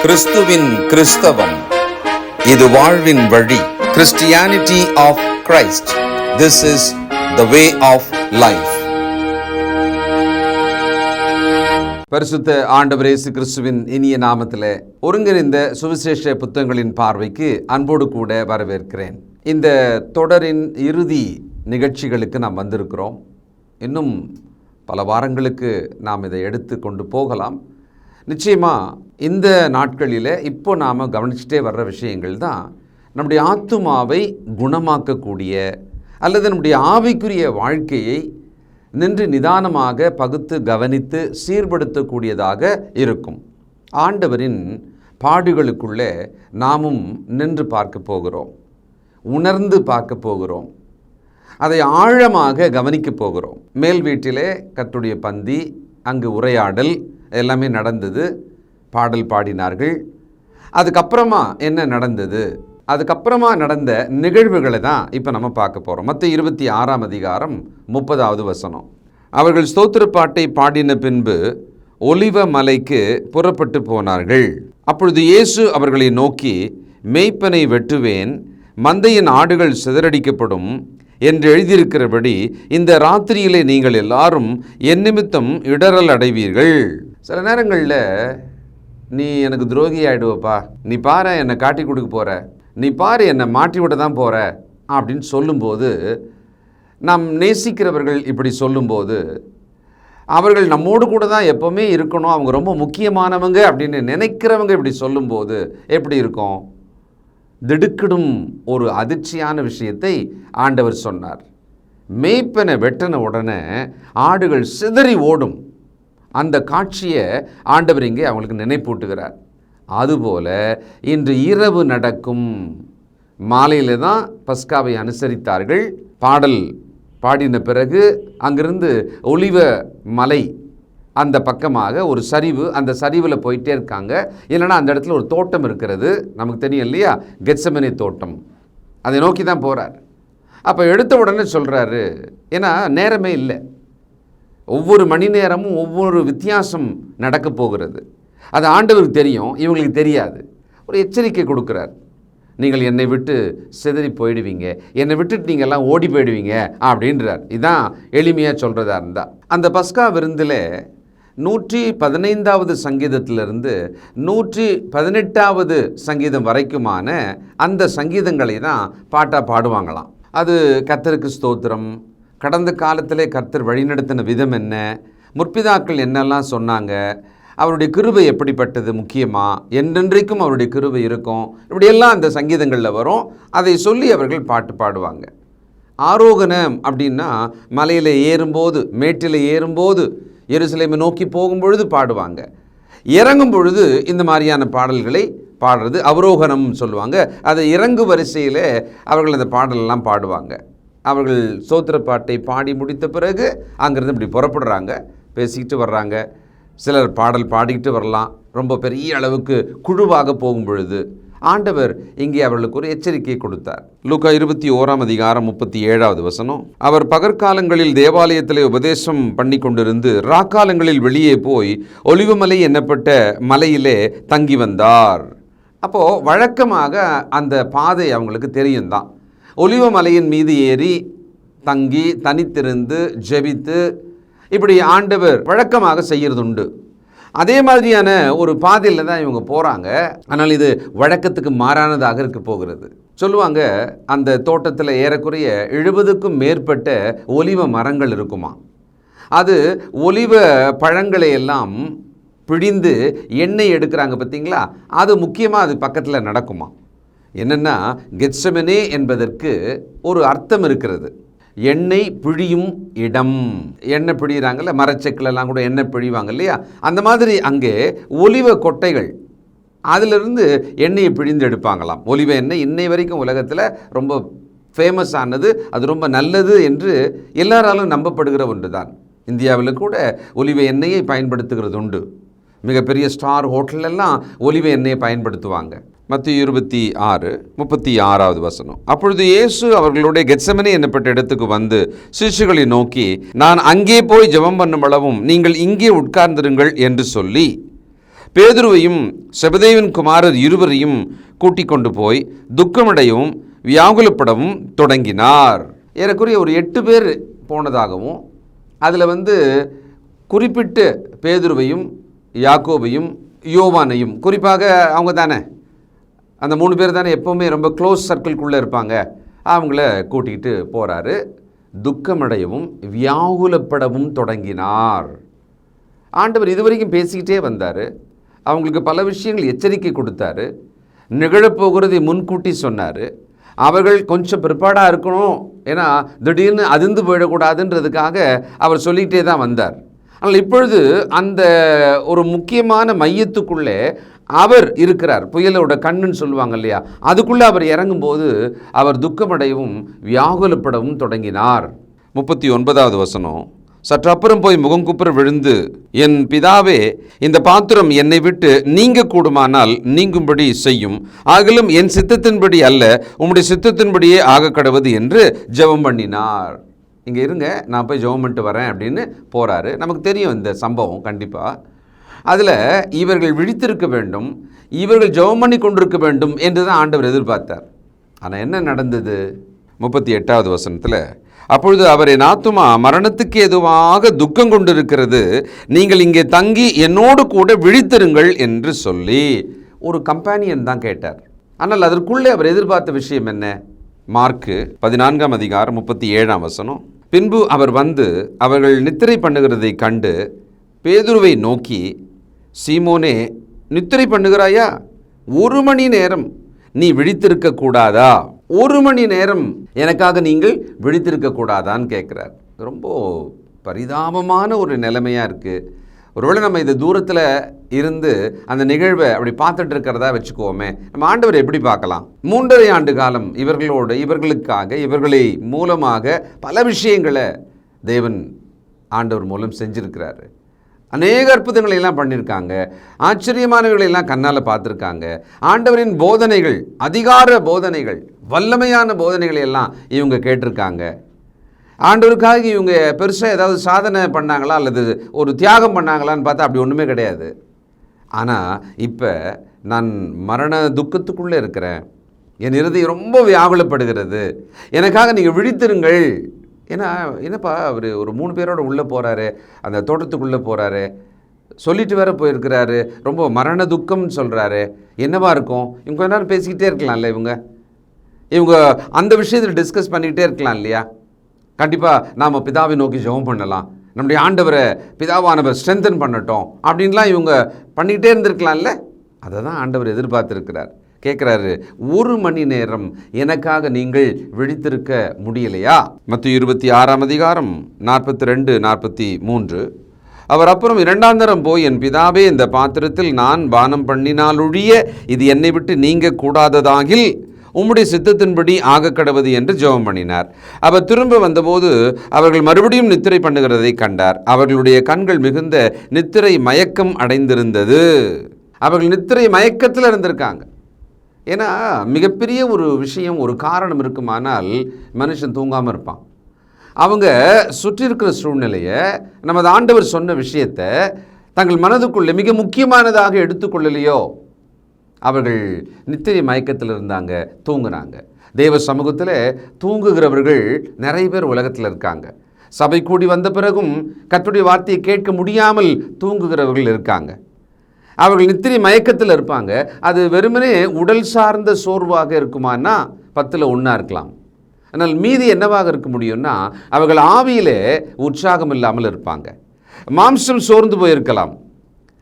கிறிஸ்துவின் கிறிஸ்தவம், இது வாழ்வின் வழி. Christianity of Christ. This is the way of life. பரிசுத்த ஆண்டவர் இயேசு கிறிஸ்துவின் இனிய நாமத்திலே ஒருங்கிணைந்த சுவிசேஷ புத்தகங்களின் பார்வைக்கு அன்போடு கூட வரவேற்கிறேன். இந்த தொடரின் இறுதி நிகழ்ச்சிகளுக்கு நாம் வந்திருக்கிறோம். இன்னும் பல வாரங்களுக்கு நாம் இதை எடுத்து கொண்டு போகலாம். நிச்சயமாக இந்த நாட்களில் இப்போ நாம் கவனிச்சுட்டே வர்ற விஷயங்கள் தான் நம்முடைய ஆத்துமாவை குணமாக்கக்கூடிய அல்லது நம்முடைய ஆவிக்குரிய வாழ்க்கையை நின்று நிதானமாக பகுத்து கவனித்து சீர்படுத்தக்கூடியதாக இருக்கும். ஆண்டவரின் பாடுகளுக்குள்ளே நாமும் நின்று பார்க்க போகிறோம், உணர்ந்து பார்க்க போகிறோம், அதை ஆழமாக கவனிக்க போகிறோம். மேல் வீட்டிலே கர்த்தருடைய பந்தி, அங்கு உரையாடல் எல்லாமே நடந்தது. பாடல் பாடினார்கள். அதுக்கப்புறமா என்ன நடந்தது, அதுக்கப்புறமா நடந்த நிகழ்வுகளை தான் இப்போ நம்ம பார்க்க போகிறோம். மத்தேயு 26 அதிகாரம் 30வது வசனம். அவர்கள் ஸ்தோத்திர பாட்டை பாடின பின்பு ஒலிவ மலைக்கு புறப்பட்டு போனார்கள். அப்பொழுது இயேசு அவர்களை நோக்கி, மேய்ப்பனை வெட்டுவேன், மந்தையின் ஆடுகள் சிதறடிக்கப்படும் என்று எழுதியிருக்கிறபடி இந்த ராத்திரியிலே நீங்கள் எல்லாரும் என் நிமித்தம் இடறல் அடைவீர்கள். சில நேரங்களில் நீ எனக்கு துரோகி ஆகிடுவப்பா, நீ பாரு என்னை காட்டி கொடுக்க போகிற, நீ பாரு என்னை மாட்டி விட தான் போகிற அப்படின்னு சொல்லும்போது, நாம் நேசிக்கிறவர்கள் இப்படி சொல்லும்போது, அவர்கள் நம்மோடு கூட தான் எப்போவுமே இருக்கணும், அவங்க ரொம்ப முக்கியமானவங்க அப்படின்னு நினைக்கிறவங்க இப்படி சொல்லும்போது எப்படி இருக்கும்? திடுக்கிடும் ஒரு அதிர்ச்சியான விஷயத்தை ஆண்டவர் சொன்னார். மேய்ப்பனை வெட்டின உடனே ஆடுகள் சிதறி ஓடும். அந்த காட்சியை ஆண்டவர் இங்கே அவங்களுக்கு நினைப்பூட்டுகிறார். அதுபோல இன்று இரவு நடக்கும். மாலையில் தான் பஸ்காவை அனுசரித்தார்கள். பாடல் பாடின பிறகு அங்கிருந்து ஒலிவ மலை அந்த பக்கமாக ஒரு சரிவு, அந்த சரிவில் போயிட்டே இருக்காங்க. இல்லைன்னா அந்த இடத்துல ஒரு தோட்டம் இருக்கிறது, நமக்கு தெரியும் இல்லையா, கெத்செமனே தோட்டம். அதை நோக்கி தான் போகிறார். அப்போ எடுத்த உடனே சொல்கிறாரு, ஏன்னா நேரமே இல்லை, ஒவ்வொரு மணி நேரமும் ஒவ்வொரு வித்தியாசம் நடக்க போகிறது. அது ஆண்டவருக்கு தெரியும், இவங்களுக்கு தெரியாது. ஒரு எச்சரிக்கை கொடுக்குறார். நீங்கள் என்னை விட்டு சிதறி போயிடுவீங்க, என்னை விட்டுட்டு நீங்கள் எல்லாம் ஓடி போயிடுவீங்க அப்படின்றார். இதுதான் எளிமையாக சொல்கிறதா இருந்தால். அந்த பஸ்கா விருந்தில் 115வது சங்கீதத்திலிருந்து 118வது சங்கீதம் வரைக்குமான அந்த சங்கீதங்களை தான் பாட்டாக பாடுவாங்களாம். அது கர்த்தருக்கு ஸ்தோத்திரம், கடந்த காலத்திலே கர்த்தர் வழிநடத்தின விதம் என்ன, முற்பிதாக்கள் என்னெல்லாம் சொன்னாங்க, அவருடைய கிருபை எப்படிப்பட்டது, முக்கியமாக என்றென்றைக்கும் அவருடைய கிருபை இருக்கும், இப்படியெல்லாம் அந்த சங்கீதங்களில் வரும். அதை சொல்லி அவர்கள் பாட்டு பாடுவாங்க. ஆரோகணம் அப்படின்னா மலையில் ஏறும்போது, மேட்டில் ஏறும்போது, எருசலேமை நோக்கி போகும்பொழுது பாடுவாங்க. இறங்கும் பொழுது இந்த மாதிரியான பாடல்களை பாடுறது அவரோகணம் சொல்லுவாங்க. அதை இறங்கு வரிசையில் அவர்கள் அந்த பாடலெல்லாம் பாடுவாங்க. அவர்கள் ஸ்தோத்திர பாட்டை பாடி முடித்த பிறகு அங்கேருந்து இப்படி புறப்படுறாங்க, பேசிக்கிட்டு வர்றாங்க. சிலர் பாடல் பாடிக்கிட்டு வரலாம். ரொம்ப பெரிய அளவுக்கு குழுவாக போகும் பொழுது ஆண்டவர் இங்கே அவர்களுக்கு ஒரு எச்சரிக்கை கொடுத்தார். லூக்கா 21 அதிகாரம் 37வது வசனம். அவர் பகற்காலங்களில் தேவாலயத்திலே உபதேசம் பண்ணி கொண்டிருந்து ராக்காலங்களில் வெளியே போய் ஒலிவமலை என்னப்பட்ட மலையிலே தங்கி வந்தார். அப்போது வழக்கமாக அந்த பாதை அவங்களுக்கு தெரியும் தான். ஒலிவமலையின் மீது ஏறி தங்கி தனித்திருந்து ஜெபித்து இப்படி ஆண்டவர் வழக்கமாக செய்கிறது உண்டு. அதே மாதிரியான ஒரு பாதையில் தான் இவங்க போகிறாங்க. ஆனால் இது வழக்கத்துக்கு மாறானதாக இருக்க போகிறது. சொல்லுவாங்க, அந்த தோட்டத்தில் ஏறக்குறைய 70க்கும் மேற்பட்ட ஒலிவ மரங்கள் இருக்குமா. அது ஒலிவ பழங்களை எல்லாம் பிழிந்து எண்ணெய் எடுக்கிறாங்க பார்த்தீங்களா, அது முக்கியமாக அது பக்கத்தில் நடக்குமா. என்னென்னா, கெத்செமனே என்பதற்கு ஒரு அர்த்தம் இருக்கிறது. எண்ணெய் பிழியும் இடம். எண்ணெய் பிழிகிறாங்கல்ல, மரச்செக்கிலெல்லாம் கூட எண்ணெய் பிழிவாங்க இல்லையா, அந்த மாதிரி அங்கே ஒலிவ கொட்டைகள், அதிலிருந்து எண்ணெயை பிழிந்து எடுப்பாங்களாம். ஒலிவ எண்ணெய் இன்னை வரைக்கும் உலகத்தில் ரொம்ப ஃபேமஸ் ஆனது, அது ரொம்ப நல்லது என்று எல்லாராலும் நம்பப்படுகிற ஒன்று தான். இந்தியாவில் கூட ஒலிவ எண்ணெயை பயன்படுத்துகிறது உண்டு. மிகப்பெரிய ஸ்டார் ஹோட்டலெல்லாம் ஒலிவ எண்ணெயை பயன்படுத்துவாங்க. மத்தேயு 26:36வது வசனம். அப்பொழுது இயேசு அவர்களுடைய கெத்செமனே என்னப்பட்ட இடத்துக்கு வந்து சிஷ்யர்களை நோக்கி, நான் அங்கே போய் ஜெபம் பண்ணும் அளவும் நீங்கள் இங்கே உட்கார்ந்திருங்கள் என்று சொல்லி பேதுருவையும் செபதேவின் குமாரர் இருவரையும் கூட்டிக் கொண்டு போய் துக்கமடையவும் வியாகுலப்படவும் தொடங்கினார். ஏறக்குறைய ஒரு 8 பேர் போனதாகவும் அதில் குறிப்பிட்டு பேதுருவையும் யாக்கோபையும் யோவானையும், குறிப்பாக அவங்க தானே அந்த 3 பேர் தானே எப்போவுமே ரொம்ப க்ளோஸ் சர்க்கிள்குள்ளே இருப்பாங்க, அவங்கள கூட்டிகிட்டு போகிறாரு. துக்கமடையவும் வியாகுலப்படவும் தொடங்கினார். ஆண்டவர் இதுவரைக்கும் பேசிக்கிட்டே வந்தார். அவங்களுக்கு பல விஷயங்கள் எச்சரிக்கை கொடுத்தாரு. நிகழப்போகிறதை முன்கூட்டி சொன்னார். அவர்கள் கொஞ்சம் ப்ரிப்பேர்டாக இருக்கணும், ஏன்னா திடீர்னு அதிர்ந்து போயிடக்கூடாதுன்றதுக்காக அவர் சொல்லிகிட்டே தான் வந்தார். ஆனால் இப்பொழுது அந்த ஒரு முக்கியமான மையத்துக்குள்ளே அவர் இருக்கிறார். புயலோட கண்ணுன்னு சொல்லுவாங்க இல்லையா, அதுக்குள்ளே அவர் இறங்கும்போது அவர் துக்கமடையவும் வியாகுலப்படவும் தொடங்கினார். 39வது வசனம், சற்று அப்புறம் போய் முகங்குப்புற விழுந்து, என் பிதாவே, இந்த பாத்திரம் என்னை விட்டு நீங்க கூடுமானால் நீங்கும்படி செய்யும், ஆகிலும் என் சித்தத்தின்படி அல்ல, உம்முடைய சித்தத்தின்படியே ஆக கடவுது என்று ஜெபம் பண்ணினார். இங்கே இருங்க, நான் போய் ஜெபம் பண்ணிட்டு வரேன் அப்படின்னு போகிறாரு. நமக்கு தெரியும் இந்த சம்பவம் கண்டிப்பாக. அதில் இவர்கள் விழித்திருக்க வேண்டும், இவர்கள் ஜெபம் பண்ணி கொண்டிருக்க வேண்டும் என்று தான் ஆண்டவர் எதிர்பார்த்தார். ஆனால் என்ன நடந்தது? 38வது வசனத்தில், அப்பொழுது அவர், என் ஆத்துமா மரணத்துக்கு எதுவாக துக்கம் கொண்டிருக்கிறது, நீங்கள் இங்கே தங்கி என்னோடு கூட விழித்திருங்கள் என்று சொல்லி ஒரு கம்பானியன் தான் கேட்டார். ஆனால் அதற்குள்ளே அவர் எதிர்பார்த்த விஷயம் என்ன? மார்க்கு 14ஆம் அதிகாரம் 37ஆம் வசனம், பின்பு அவர் வந்து அவர்கள் நித்திரை பண்ணுகிறதை கண்டு பேதுருவை நோக்கி, சீமோனே, நித்திரை பண்ணுகிறாயா? 1 மணி நேரம் நீ விழித்திருக்க கூடாதா? 1 மணி நேரம் எனக்காக நீங்கள் விழித்திருக்க கூடாதான்னு கேட்குறார். ரொம்ப பரிதாபமான ஒரு நிலைமையாக இருக்குது. ஒருவேளை நம்ம இந்த தூரத்தில் இருந்து அந்த நிகழ்வை அப்படி பார்த்துட்டு இருக்கிறதா வச்சுக்கோமே, நம்ம ஆண்டவர் எப்படி பார்க்கலாம்? 3½ ஆண்டு காலம் இவர்களுக்காக இவர்களை மூலமாக பல விஷயங்களை தேவன் ஆண்டவர் மூலம் செஞ்சிருக்கிறாரு. அநேக அற்புதங்களை எல்லாம் பண்ணியிருக்காங்க, ஆச்சரியமானவர்களை எல்லாம் கண்ணால் பார்த்துருக்காங்க. ஆண்டவரின் போதனைகள், அதிகார போதனைகள், வல்லமையான போதனைகளை எல்லாம் இவங்க கேட்டிருக்காங்க. ஆண்டவருக்காக இவங்க பெருசாக ஏதாவது சாதனை பண்ணாங்களா அல்லது ஒரு தியாகம் பண்ணாங்களான்னு பார்த்தா அப்படி ஒன்றுமே கிடையாது. ஆனால் இப்போ நான் மரண துக்கத்துக்குள்ளே இருக்கிறேன், என் இருதயம் ரொம்ப வியாகுலப்படுகிறது, எனக்காக நீங்கள் விழித்திருங்கள். ஏன்னா என்னப்பா அவர் ஒரு 3 பேரோடு உள்ளே போகிறாரு, அந்த தோட்டத்துக்குள்ளே போகிறாரு, சொல்லிட்டு வேற போயிருக்கிறாரு, ரொம்ப மரண துக்கம்னு சொல்கிறாரு, என்னவா இருக்கும்? இவங்க கொஞ்ச நேரம் பேசிக்கிட்டே இருக்கலாம்ல, இவங்க அந்த விஷயத்தில் டிஸ்கஸ் பண்ணிக்கிட்டே இருக்கலாம் இல்லையா? கண்டிப்பாக நாம் பிதாவை நோக்கி ஜெபம் பண்ணலாம், நம்முடைய ஆண்டவரை பிதாவானவர் ஸ்ட்ரென்தன் பண்ணட்டும் அப்படின்லாம் இவங்க பண்ணிக்கிட்டே இருந்திருக்கலாம்ல. அதை தான் ஆண்டவர் எதிர்பார்த்துருக்கிறார். கேட்குறாரு, 1 மணி நேரம் எனக்காக நீங்கள் விழித்திருக்க முடியலையா? மத்தேயு 26ஆம் அதிகாரம் 42, 43. அவர் அப்புறம் 2ஆம் தரம் போய், என் பிதாவே, இந்த பாத்திரத்தில் நான் பானம் பண்ணினாலொழிய இது என்னை விட்டு நீங்க கூடாததாகில் உம்முடைய சித்தத்தின்படி ஆக கடவது என்று ஜெபம் பண்ணினார். அவர் திரும்ப வந்தபோது அவர்கள் மறுபடியும் நித்திரை பண்ணுகிறதை கண்டார். அவர்களுடைய கண்கள் மிகுந்த நித்திரை மயக்கம் அடைந்திருந்தது. அவர்கள் நித்திரை மயக்கத்தில் இருந்திருக்காங்க. ஏன்னா மிகப்பெரிய ஒரு விஷயம், ஒரு காரணம் இருக்குமானால் மனுஷன் தூங்காமல் இருப்பான். அவங்க சுற்றி இருக்கிற சூழ்நிலையை, நமது ஆண்டவர் சொன்ன விஷயத்தை தங்கள் மனதுக்குள்ளே மிக முக்கியமானதாக எடுத்துக்கொள்ளலையோ, அவர்கள் நித்திரை மயக்கத்தில் இருந்தாங்க, தூங்குனாங்க. தேவ சமூகத்தில் தூங்குகிறவர்கள் நிறைய பேர் உலகத்தில் இருக்காங்க. சபை கூடி வந்த பிறகும் கர்த்தருடைய வார்த்தையை கேட்க முடியாமல் தூங்குகிறவர்கள் இருக்காங்க. அவர்கள் நித்திரை மயக்கத்தில் இருப்பாங்க. அது வெறுமனே உடல் சார்ந்த சோர்வாக இருக்குமானா 10ல் 1 இருக்கலாம். ஆனால் மீதி என்னவாக இருக்க முடியும்னா, அவர்கள் ஆவியிலே உற்சாகம் இல்லாமல் இருப்பாங்க. மாம்சம் சோர்ந்து போயிருக்கலாம்,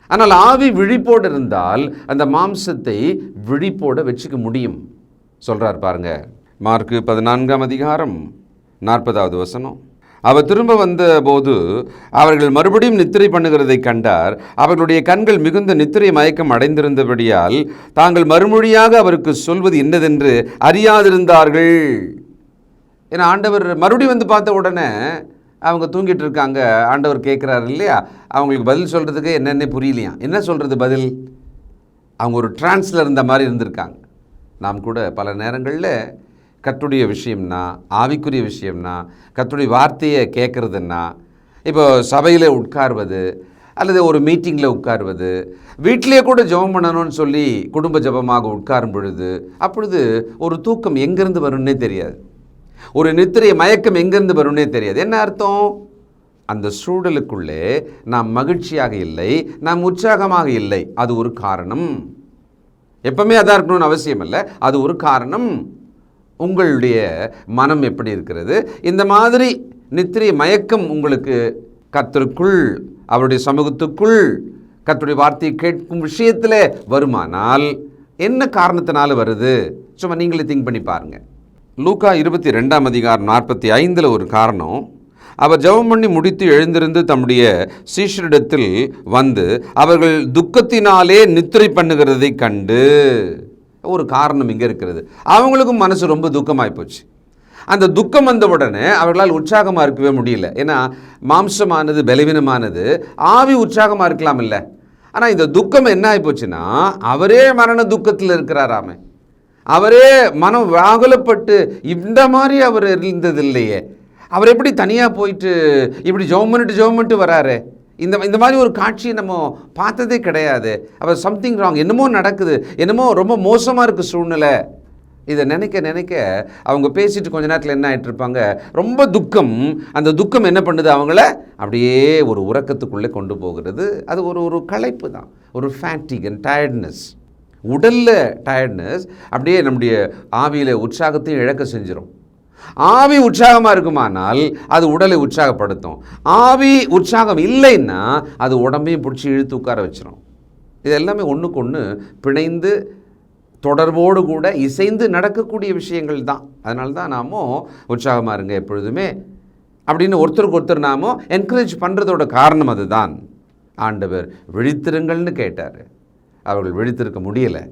ஆனால் ஆவி விழிப்போடு இருந்தால் அந்த மாம்சத்தை விழிப்போடு வச்சுக்க முடியும். சொல்கிறார் பாருங்க, மார்க்கு 14ஆம் அதிகாரம் 40வது வசனம். அவர் திரும்ப வந்த போது அவர்கள் மறுபடியும் நித்திரை பண்ணுகிறதை கண்டார். அவர்களுடைய கண்கள் மிகுந்த நித்திரை மயக்கம் அடைந்திருந்தபடியால் தாங்கள் மறுமொழியாக அவருக்கு சொல்வது என்னதென்று அறியாதிருந்தார்கள். ஏன்னா ஆண்டவர் மறுபடியும் வந்து பார்த்த உடனே அவங்க தூங்கிட்டு இருக்காங்க. ஆண்டவர் கேட்குறாரு இல்லையா, அவங்களுக்கு பதில் சொல்கிறதுக்கு என்னென்ன புரியலையா, என்ன சொல்கிறது பதில்? அவங்க ஒரு டிரான்ஸில் இருந்த மாதிரி இருந்திருக்காங்க. நாம் கூட பல நேரங்களில் கர்த்தருடைய விஷயம்னா, ஆவிக்குரிய விஷயம்னா, கர்த்தருடைய வார்த்தையை கேட்குறதுன்னா, இப்போ சபையில் உட்கார்வது அல்லது ஒரு மீட்டிங்கில் உட்காருவது, வீட்டிலே கூட ஜெபம் பண்ணணும்னு சொல்லி குடும்ப ஜெபமாக உட்காரும் பொழுது அப்பொழுது ஒரு தூக்கம் எங்கேருந்து வரும்னே தெரியாது, ஒரு நித்திரை மயக்கம் எங்கேருந்து வரும்னே தெரியாது. என்ன அர்த்தம்? அந்த சூழலுக்குள்ளே நாம் மகிழ்ச்சியாக இல்லை, நாம் உற்சாகமாக இல்லை. அது ஒரு காரணம். எப்பவுமே அதான் இருக்கணும்னு அவசியம் இல்லை, அது ஒரு காரணம். உங்களுடைய மனம் எப்படி இருக்கிறது? இந்த மாதிரி நித்திரை மயக்கம் உங்களுக்கு கர்த்தருக்குள், அவருடைய சமூகத்துக்குள், கர்த்தருடைய வார்த்தையை கேட்கும் விஷயத்தில் வருமானால் என்ன காரணத்தினால வருது? சும்மா நீங்களே திங்க் பண்ணி பாருங்கள். லூக்கா 22:45 ஒரு காரணம். அவர் ஜெபம் பண்ணி முடித்து எழுந்திருந்து தம்முடைய சீஷரிடத்தில் வந்து அவர்கள் துக்கத்தினாலே நித்திரை பண்ணுகிறதை கண்டு. ஒரு காரணம் இங்கே இருக்கிறது. அவங்களுக்கும் மனசு ரொம்ப துக்கமாகி போச்சு. அந்த துக்கம் வந்த உடனே அவர்களால் உற்சாகமாக இருக்கவே முடியல. ஏன்னா மாம்சமானது பலவீனமானது, ஆவி உற்சாகமாக இருக்கலாம் இல்லை. ஆனால் இந்த துக்கம் என்ன ஆகி போச்சுன்னா, அவரே மரண துக்கத்தில் இருக்கிறாராமே, அவரே மனம் வாகலப்பட்டு இந்த மாதிரி அவர் இருந்தது இல்லையே. அவர் எப்படி தனியாக போயிட்டு இப்படி ஜெபம் பண்ணிட்டு வராரு? இந்த மாதிரி ஒரு காட்சியை நம்ம பார்த்ததே கிடையாது. அவர் சம்திங் ராங், என்னமோ நடக்குது, என்னமோ ரொம்ப மோசமாக இருக்குது சூழ்நிலை. இதை நினைக்க அவங்க பேசிட்டு கொஞ்ச நேரத்தில் என்ன ஆகிட்டு இருப்பாங்க, ரொம்ப துக்கம். அந்த துக்கம் என்ன பண்ணுது, அவங்கள அப்படியே ஒரு உறக்கத்துக்குள்ளே கொண்டு போகிறது. அது ஒரு களைப்பு தான், ஒரு ஃபேட்டிக் அண்ட் டயர்ட்னஸ். உடலில் டயர்ட்னஸ் அப்படியே நம்முடைய ஆவியில் உற்சாகத்தையும் இழக்க செஞ்சிடும். ஆவி உற்சாகமாக இருக்குமானால் அது உடலை உற்சாகப்படுத்தும். ஆவி உற்சாகம் இல்லைன்னா அது உடம்பையும் பிடிச்சி இழுத்து உட்கார வச்சிடும். இது எல்லாமே ஒன்றுக்கு ஒன்று பிணைந்து தொடர்போடு கூட இசைந்து நடக்கக்கூடிய விஷயங்கள் தான். அதனால தான் நாமோ உற்சாகமாக இருங்க எப்பொழுதுமே அப்படின்னு ஒருத்தருக்கு ஒருத்தர் நாமோ என்கரேஜ் பண்ணுறதோட காரணம் அதுதான். ஆண்டவர் விழித்திருங்கள்னு கேட்டார், அவர்கள் விழித்திருக்க முடியலை.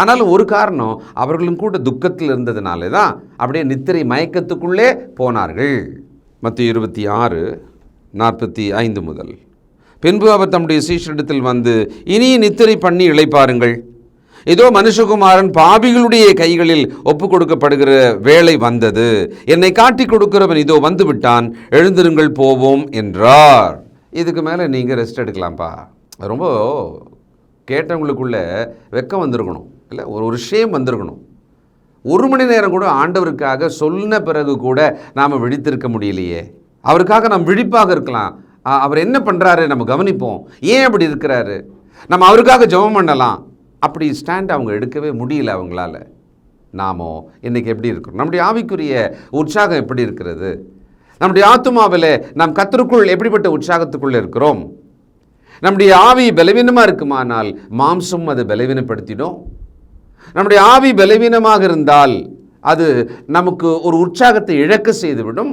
ஆனாலும் ஒரு காரணம், அவர்களும் கூட துக்கத்தில் இருந்ததுனாலே தான் அப்படியே நித்திரை மயக்கத்துக்குள்ளே போனார்கள். மத்தேயு 26:45 முதல். பின்பு அவர் தம்முடைய சீஷரிடத்தில் வந்து, இனி நித்திரை பண்ணி இளைப்பாருங்கள், இதோ மனுஷகுமாரன் பாவிகளுடைய கைகளில் ஒப்பு கொடுக்கப்படுகிற வேளை வந்தது, என்னை காட்டி கொடுக்கிறவன் இதோ வந்து விட்டான், எழுந்திருங்கள் போவோம் என்றார். இதுக்கு மேலே நீங்கள் ரெஸ்ட் எடுக்கலாம்ப்பா. ரொம்ப கேட்டவங்களுக்குள்ள வெக்கம் வந்திருக்கணும், இல்லை ஒரு ஷேம் வந்திருக்கணும். 1 மணி நேரம் கூட ஆண்டவருக்காக சொன்ன பிறகு கூட நாம் விழித்திருக்க முடியலையே. அவருக்காக நாம் விழிப்பாக இருக்கலாம். அவர் என்ன பண்ணுறாரு நம்ம கவனிப்போம், ஏன் அப்படி இருக்கிறாரு, நம்ம அவருக்காக ஜெபம் பண்ணலாம். அப்படி ஸ்டாண்ட் அவங்க எடுக்கவே முடியல அவங்களால. நாமோ இன்றைக்கி எப்படி இருக்கிறோம்? நம்முடைய ஆவிக்குரிய உற்சாகம் எப்படி இருக்கிறது? நம்முடைய ஆத்துமாவில் நாம் கர்த்தருக்குள் எப்படிப்பட்ட உற்சாகத்துக்குள்ளே இருக்கிறோம்? நம்முடைய ஆவி பலவீனமாக இருக்குமானால் மாம்சம் அதை பலவீனப்படுத்திடும். நம்முடைய ஆவி பலவீனமாக இருந்தால் அது நமக்கு ஒரு உற்சாகத்தை இழக்க செய்துவிடும்.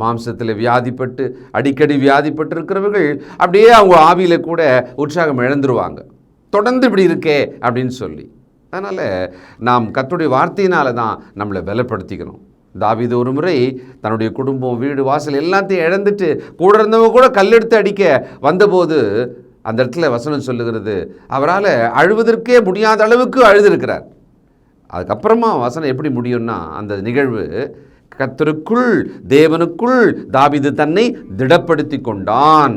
மாம்சத்தில் வியாதிப்பட்டு அடிக்கடி வியாதிப்பட்டு இருக்கிறவர்கள் அப்படியே அவங்க ஆவியில் கூட உற்சாகம் இழந்துருவாங்க, தொடர்ந்து இப்படி இருக்கே அப்படின்னு சொல்லி. அதனால் நாம் கர்த்தருடைய வார்த்தையினால தான் நம்மளை பலப்படுத்திக்கணும். தாவீது ஒரு முறை தன்னுடைய குடும்பம், வீடு, வாசல் எல்லாத்தையும் இழந்துட்டு கூட இருந்தவங்க கூட கல்லெடுத்து அடிக்க வந்தபோது அந்த இடத்துல வசனம் சொல்லுகிறது, அவரால் அழுவதற்கே முடியாத அளவுக்கு அழுதுருக்கிறார். அதுக்கப்புறமா வசனம் எப்படி முடியும்னா, அந்த நிகழ்வு கர்த்தருக்குள் தேவனுக்குள் தாவீது தன்னை திடப்படுத்தி கொண்டான்.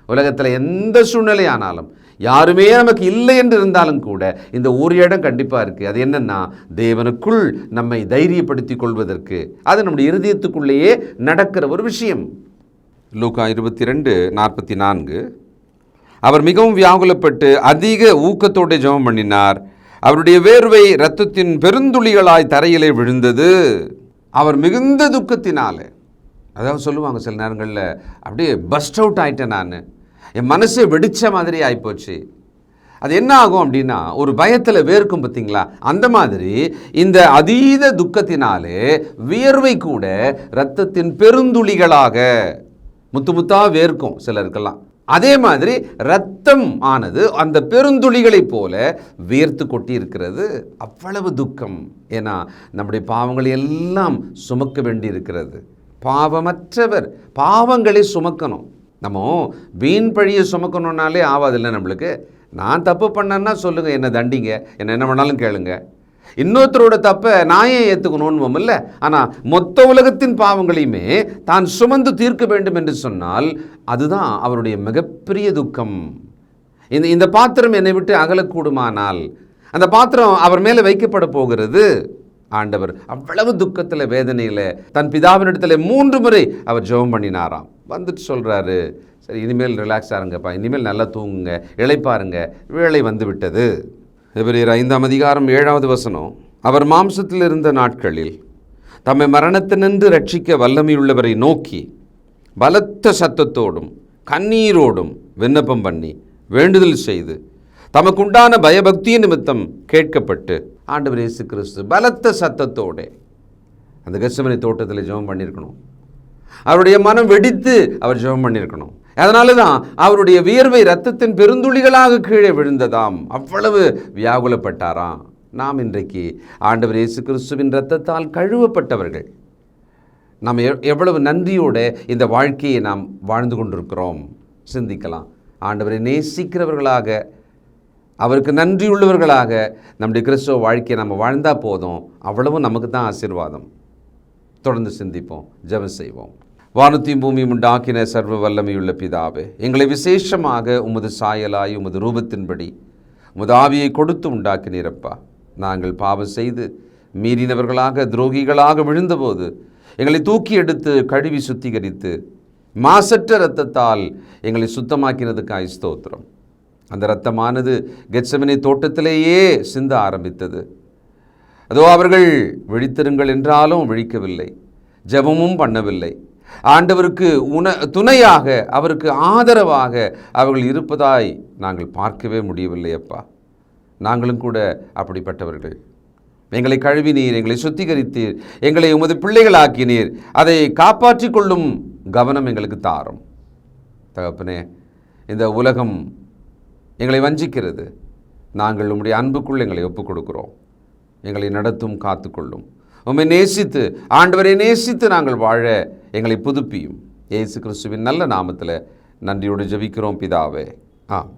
உலகத்தில் எந்த சூழ்நிலையானாலும் யாருமே நமக்கு இல்லை என்று இருந்தாலும் கூட இந்த ஒரு இடம் கண்டிப்பாக இருக்குது. அது என்னென்னா, தேவனுக்குள் நம்மை தைரியப்படுத்தி கொள்வதற்கு. அது நம்முடைய இருதயத்துக்குள்ளேயே நடக்கிற ஒரு விஷயம். லூக்கா 22:44. அவர் மிகவும் வியாகுலப்பட்டு அதிக ஊக்கத்தோடு ஜெபம் பண்ணினார். அவருடைய வேர்வை இரத்தத்தின் பெருந்துளிகளாய் தரையிலே விழுந்தது. அவர் மிகுந்த துக்கத்தினாலே, அதாவது சொல்லுவாங்க சில நேரங்களில் அப்படியே பஸ்ட் அவுட் ஆகிட்டேன், நான் என் மனசே வெடித்த மாதிரி ஆகிப்போச்சு. அது என்ன ஆகும் அப்படின்னா, ஒரு பயத்தில் வேர்க்கும் பார்த்தீங்களா, அந்த மாதிரி இந்த அதீத துக்கத்தினாலே வியர்வை கூட இரத்தத்தின் பெருந்துளிகளாக முத்து முத்தாக வேர்க்கும் சிலருக்கெல்லாம். அதே மாதிரி இரத்தம் ஆனது அந்த பெருந்துளிகளைப் போல வேர்த்து கொட்டி இருக்கிறது. அவ்வளவு துக்கம். ஏன்னா நம்முடைய பாவங்களை எல்லாம் சுமக்க வேண்டி இருக்கிறது. பாவமற்றவர் பாவங்களை சுமக்கணும். நம்ம வீண் பழியை சுமக்கணுன்னாலே ஆகாதில்லை நம்மளுக்கு. நான் தப்பு பண்ணேன்னா சொல்லுங்கள், என்னை தண்டிங்க, என்ன வேணாலும் கேளுங்க. இன்னொருத்தரோட தப்பை நான் ஏன் ஏற்றுக்கணும்னு இல்லை. ஆனால் மொத்த உலகத்தின் பாவங்களையுமே தான் சுமந்து தீர்க்க வேண்டும் என்று சொன்னால் அதுதான் அவருடைய மிகப்பெரிய துக்கம். இந்த பாத்திரம் என்னை விட்டு அகலக்கூடுமானால் அந்த பாத்திரம் அவர் மேலே வைக்கப்பட போகிறது. ஆண்டவர் அவ்வளவு துக்கத்தில் வேதனையில் தன் பிதாவினிடத்தில் 3 முறை அவர் ஜெபம் பண்ணினாராம். வந்துட்டு சொல்கிறாரு, சரி இனிமேல் ரிலாக்ஸ் ஆகுங்கப்பா, இனிமேல் நல்லா தூங்குங்க, இளைப்பாருங்க, வேலை வந்து விட்டது. எபிரேயர் 5ஆம் அதிகாரம் 7வது வசனம், அவர் மாம்சத்தில் இருந்த நாட்களில் தம்மை மரணத்தினின்று ரட்சிக்க வல்லமையுள்ளவரை நோக்கி பலத்த சத்தத்தோடும் கண்ணீரோடும் விண்ணப்பம் பண்ணி வேண்டுதல் செய்து தமக்குண்டான பயபக்திய நிமித்தம் கேட்கப்பட்டு ஆண்டவர் இயேசு கிறிஸ்து பலத்த சத்தத்தோடு அந்த கெத்செமனே தோட்டத்தில் ஜெபம் பண்ணியிருக்கணும். அவருடைய மனம் வெடித்து அவர் ஜெபம் பண்ணியிருக்கணும். அதனால தான் அவருடைய வியர்வை இரத்தத்தின் பெருந்துளிகளாக கீழே விழுந்ததாம். அவ்வளவு வியாகுலப்பட்டாராம். நாம் இன்றைக்கு ஆண்டவர் இயேசு கிறிஸ்துவின் இரத்தத்தால் கழுவப்பட்டவர்கள். நாம் எவ்வளவு நன்றியோடு இந்த வாழ்க்கையை நாம் வாழ்ந்து கொண்டிருக்கிறோம் சிந்திக்கலாம். ஆண்டவரை நேசிக்கிறவர்களாக, அவருக்கு நன்றியுள்ளவர்களாக நம்முடைய கிறிஸ்துவ வாழ்க்கையை நம்ம வாழ்ந்தால் போதும். அவ்வளவும் நமக்கு தான் ஆசீர்வாதம். தொடர்ந்து சிந்திப்போம், ஜெபம் செய்வோம். வானத்தையும் பூமியும் உண்டாக்கின சர்வ வல்லமையுள்ள பிதாவே, எங்களை விசேஷமாக உமது சாயலாய் உமது ரூபத்தின்படி உமது ஆவியை கொடுத்து உண்டாக்கினீரப்பா. நாங்கள் பாவம் செய்து மீறினவர்களாக துரோகிகளாக விழுந்தபோது எங்களை தூக்கி எடுத்து கழுவி சுத்திகரித்து மாசற்ற இரத்தத்தால் எங்களை சுத்தமாக்கினதுக்காய் ஸ்தோத்திரம். அந்த இரத்தமானது கெத்செமனே தோட்டத்திலேயே சிந்த ஆரம்பித்தது. அதோ அவர்கள் விழித்திருங்கள் என்றாலும் விழிக்கவில்லை, ஜெபமும் பண்ணவில்லை. ஆண்டவருக்கு துணையாக, அவருக்கு ஆதரவாக அவர்கள் இருப்பதாய் நாங்கள் பார்க்கவே முடியவில்லை அப்பா. நாங்களும் கூட அப்படிப்பட்டவர்கள். எங்களை கழுவினீர், எங்களை சுத்திகரித்தீர், எங்களை உமது பிள்ளைகளாக்கினீர். அதை காப்பாற்றி கொள்ளும் கவனம் எங்களுக்கு தாரும் தகப்பனே. இந்த உலகம் எங்களை வஞ்சிக்கிறது. நாங்கள் உம்முடைய அன்புக்குள் எங்களை ஒப்புக் கொடுக்கிறோம். எங்களை நடத்தும், காத்துக்கொள்ளும். உம்மை நேசித்து, ஆண்டவரை நேசித்து நாங்கள் வாழ எங்களை புதுப்பியும். இயேசு கிறிஸ்துவின் நல்ல நாமத்தில் நன்றியோடு ஜெபிக்கிறோம் பிதாவே. ஆமென்.